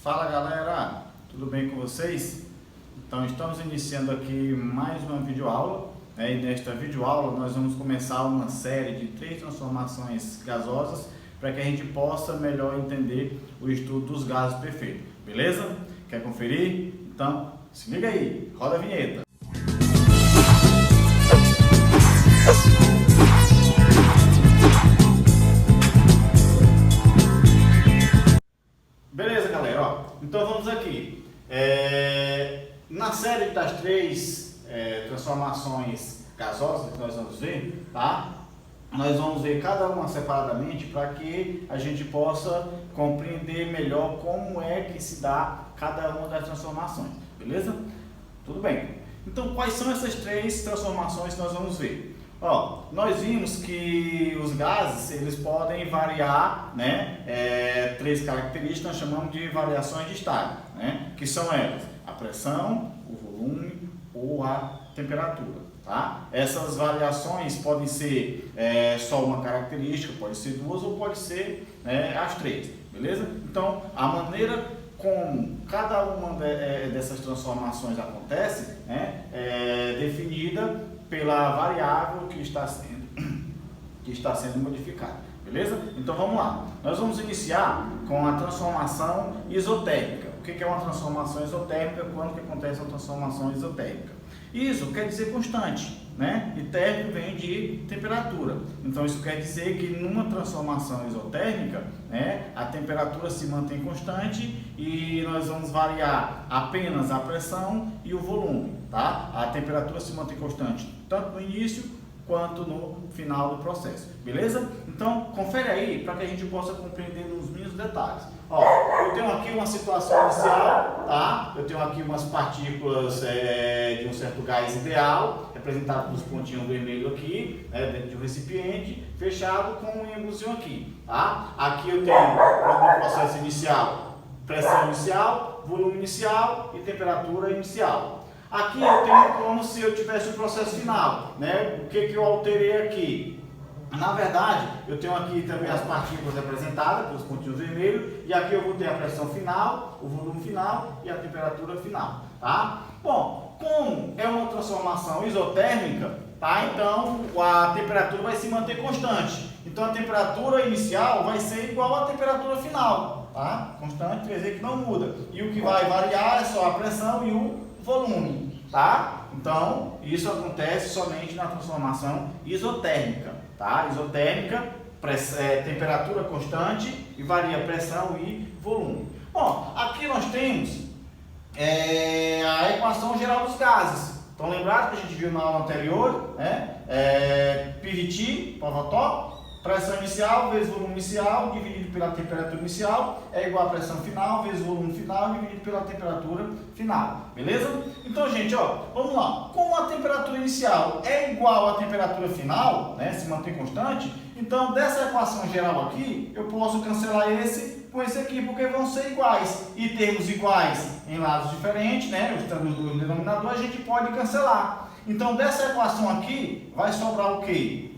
Fala galera, tudo bem com vocês? Então estamos iniciando aqui mais uma videoaula, e nesta videoaula nós vamos começar uma série de 3 transformações gasosas para que a gente possa melhor entender o estudo dos gases perfeitos, beleza? Quer conferir? Então se liga aí, roda a vinheta. Beleza, galera? Ó, então vamos aqui. Na série das 3 transformações gasosas que nós vamos ver, tá? Nós vamos ver cada uma separadamente para que a gente possa compreender melhor como é que se dá cada uma das transformações, beleza? Tudo bem. Então, quais são essas 3 transformações que nós vamos ver? Ó, nós vimos que os gases eles podem variar, né? 3 características nós chamamos de variações de estado, né? Que são elas: a pressão, o volume ou a temperatura, tá? Essas variações podem ser só uma característica, pode ser 2 ou pode ser as 3, beleza? Então, a maneira como cada uma dessas transformações acontece é definida pela variável que está sendo modificada, beleza? Então vamos lá. Nós vamos iniciar com a transformação isotérmica. O que é uma transformação isotérmica? Quando que acontece uma transformação isotérmica? Iso quer dizer constante, né? E térmico vem de temperatura. Então isso quer dizer que numa transformação isotérmica, a temperatura se mantém constante e nós vamos variar apenas a pressão e o volume, tá? A temperatura se mantém constante tanto no início quanto no final do processo, beleza? Então confere aí para que a gente possa compreender nos mínimos detalhes. Ó, eu tenho aqui uma situação inicial, tá? Eu tenho aqui umas partículas de um certo gás ideal, representado pelos pontinhos vermelhos aqui, dentro de um recipiente, fechado com um êmbozinho aqui, tá? Aqui eu tenho no processo inicial, pressão inicial, volume inicial e temperatura inicial. Aqui eu tenho como se eu tivesse o processo final, né? O que eu alterei aqui? Na verdade, eu tenho aqui também as partículas representadas pelos pontinhos vermelhos, e aqui eu vou ter a pressão final, o volume final e a temperatura final, tá? Bom, como é uma transformação isotérmica, tá? Então a temperatura vai se manter constante. Então a temperatura inicial vai ser igual à temperatura final, tá? Constante quer dizer que não muda. E o que vai variar é só a pressão e o volume, tá? Então isso acontece somente na transformação isotérmica, tá? Isotérmica, temperatura constante e varia pressão e volume. Bom, aqui nós temos a equação geral dos gases. Então lembrado que a gente viu na aula anterior, PVT, Pavotó, pressão inicial vezes volume inicial dividido pela temperatura inicial é igual a pressão final vezes volume final dividido pela temperatura final, beleza? Então, gente, ó, vamos lá. Como a temperatura inicial é igual à temperatura final, se mantém constante, então dessa equação geral aqui, eu posso cancelar esse com esse aqui, porque vão ser iguais. E termos iguais em lados diferentes, estando no denominador, a gente pode cancelar. Então, dessa equação aqui, vai sobrar o quê?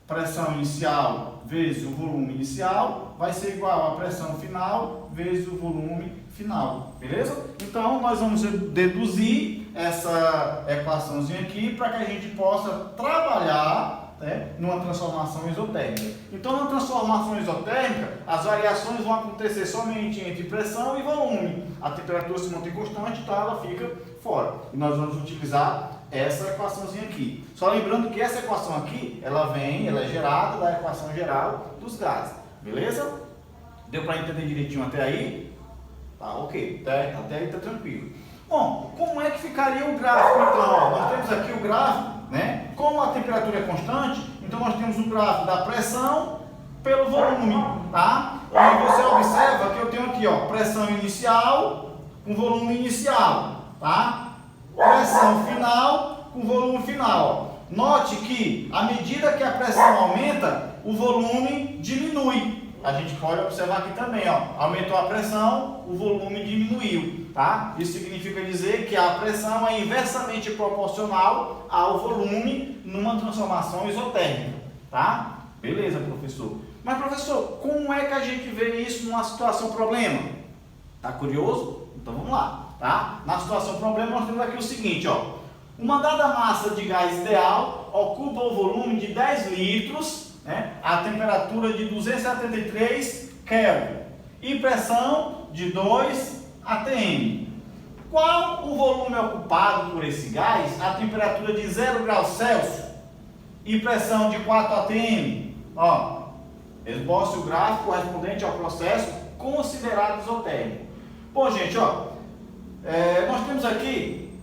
Pressão inicial vezes o volume inicial vai ser igual a pressão final vezes o volume final, beleza? Então nós vamos deduzir essa equaçãozinha aqui para que a gente possa trabalhar numa transformação isotérmica. Então na transformação isotérmica as variações vão acontecer somente entre pressão e volume. A temperatura se mantém constante, então ela fica fora. E nós vamos utilizar essa equaçãozinha aqui. Só lembrando que essa equação aqui, ela é gerada da equação geral dos gases, beleza? Deu para entender direitinho até aí? Tá ok, até aí tá tranquilo. Bom, como é que ficaria o gráfico então? Ó, nós temos aqui o gráfico, como a temperatura é constante, então nós temos o gráfico da pressão pelo volume, tá? E você observa que eu tenho aqui, ó, pressão inicial com volume inicial, tá? Pressão final com volume final. Note que à medida que a pressão aumenta, o volume diminui. A gente pode observar aqui também, ó, aumentou a pressão, o volume diminuiu, tá? Isso significa dizer que a pressão é inversamente proporcional ao volume numa transformação isotérmica, tá? Beleza, professor. Mas professor, como é que a gente vê isso numa situação problema? Tá curioso? Então vamos lá, tá? Na situação problema nós temos aqui o seguinte, ó. Uma dada massa de gás ideal ocupa o volume de 10 litros, né, a temperatura de 273 Kelvin e pressão de 2 atm. Qual o volume ocupado por esse gás a temperatura de 0 graus Celsius e pressão de 4 atm? Ó, esboce o gráfico correspondente ao processo considerado isotérmico. Bom, gente, ó, nós temos aqui,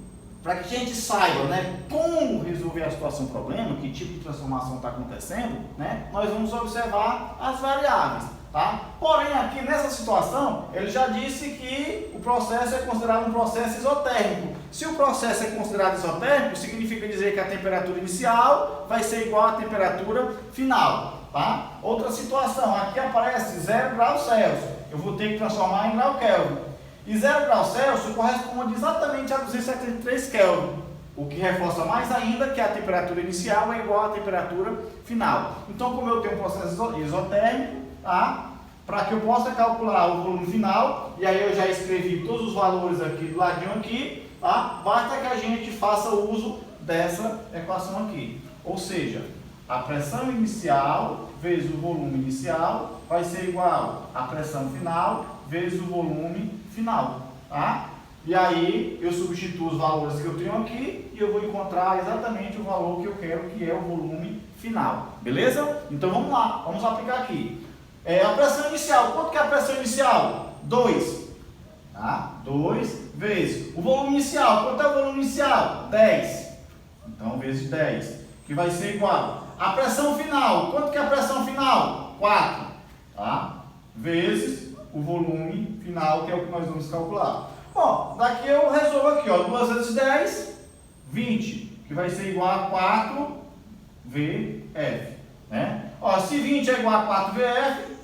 para que a gente saiba, né, como resolver a situação problema, que tipo de transformação está acontecendo, né, nós vamos observar as variáveis, tá? Porém, aqui nessa situação, ele já disse que o processo é considerado um processo isotérmico. Se o processo é considerado isotérmico, significa dizer que a temperatura inicial vai ser igual à temperatura final, tá? Outra situação, aqui aparece 0 graus Celsius, eu vou ter que transformar em grau Kelvin. E 0 graus Celsius corresponde exatamente a 273 Kelvin, o que reforça mais ainda que a temperatura inicial é igual à temperatura final. Então, como eu tenho um processo isotérmico, tá? Para que eu possa calcular o volume final, e aí eu já escrevi todos os valores aqui do ladinho aqui, tá? Basta que a gente faça uso dessa equação aqui. Ou seja, a pressão inicial vezes o volume inicial vai ser igual à pressão final vezes o volume final, tá? E aí eu substituo os valores que eu tenho aqui e eu vou encontrar exatamente o valor que eu quero, que é o volume final, beleza? Então vamos lá, vamos aplicar aqui. A pressão inicial, quanto que é a pressão inicial? 2, tá? 2 vezes o volume inicial, quanto é o volume inicial? 10, então vezes 10, que vai ser igual. A pressão final, quanto que é a pressão final? 4, tá? Vezes o volume final, que é o que nós vamos calcular. Bom, daqui eu resolvo aqui, ó, 2 vezes 10, 20, que vai ser igual a 4 VF, né? Ó, se 20 é igual a 4 VF,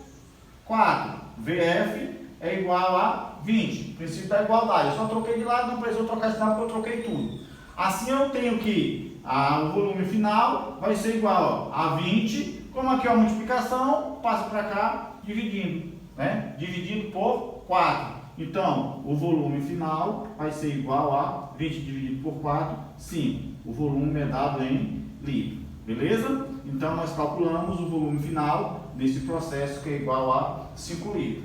4 VF é igual a 20, princípio da igualdade. Eu só troquei de lado, não precisou trocar de lado porque eu troquei tudo. Assim eu tenho que o volume final vai ser igual, ó, a 20, como aqui é a multiplicação, passa para cá dividindo, né? Dividido por 4. Então, o volume final vai ser igual a 20 dividido por 4, 5. O volume é dado em litro, beleza? Então, nós calculamos o volume final desse processo, que é igual a 5 litros.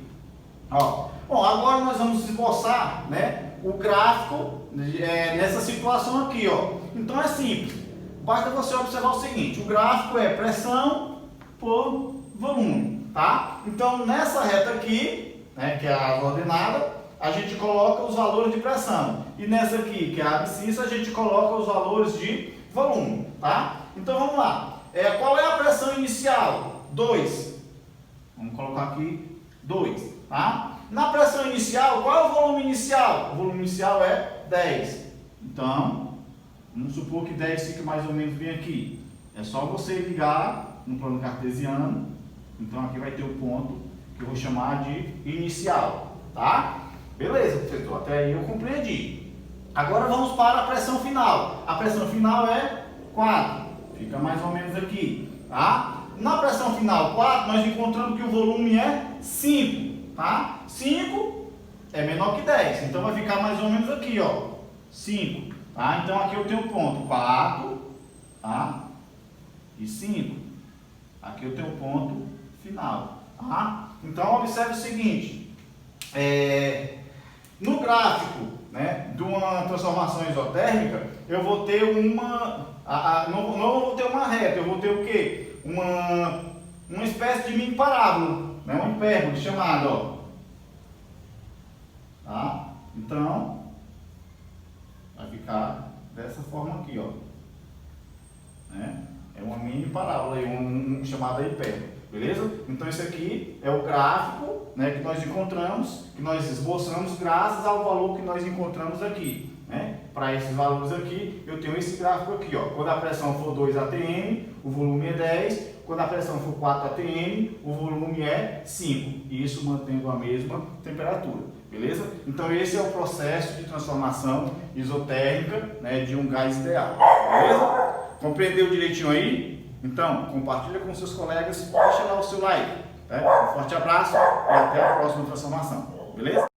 Ó, bom, agora nós vamos esboçar, né, o gráfico nessa situação aqui, ó. Então, é simples. Basta você observar o seguinte, o gráfico é pressão por volume, tá? Então, nessa reta aqui, né, que é a ordenada, a gente coloca os valores de pressão. E nessa aqui, que é a abscissa, a gente coloca os valores de volume, tá? Então, vamos lá. Qual é a pressão inicial? 2. Vamos colocar aqui 2, tá? Na pressão inicial, qual é o volume inicial? O volume inicial é 10. Então, vamos supor que 10 fica mais ou menos bem aqui. É só você ligar no plano cartesiano. Então, aqui vai ter o ponto que eu vou chamar de inicial, tá? Beleza, professor, até aí eu compreendi. Agora vamos para a pressão final. A pressão final é 4, fica mais ou menos aqui, tá? Na pressão final 4, nós encontramos que o volume é 5, tá? 5 é menor que 10, então vai ficar mais ou menos aqui, ó, 5, tá? Então aqui eu tenho o ponto 4, tá? E 5. Aqui eu tenho o ponto final, tá? Então observe o seguinte, no gráfico, né, de uma transformação isotérmica, eu vou ter não vou ter uma reta, eu vou ter o quê? Uma espécie de mini parábola, né, uma hipérbole chamada, ó. Tá? Então, vai ficar dessa forma aqui, ó. Né? É uma mini parábola, chamada hipérbole. Beleza? Então esse aqui é o gráfico, né, que nós encontramos, que nós esboçamos graças ao valor que nós encontramos aqui, né? Para esses valores aqui, eu tenho esse gráfico aqui, ó. Quando a pressão for 2 atm, o volume é 10. Quando a pressão for 4 atm, o volume é 5. E isso mantendo a mesma temperatura. Beleza? Então esse é o processo de transformação isotérmica, né, de um gás ideal. Beleza? Compreendeu direitinho aí? Então, compartilha com seus colegas, deixa lá o seu like. Tá? Um forte abraço e até a próxima transformação. Beleza?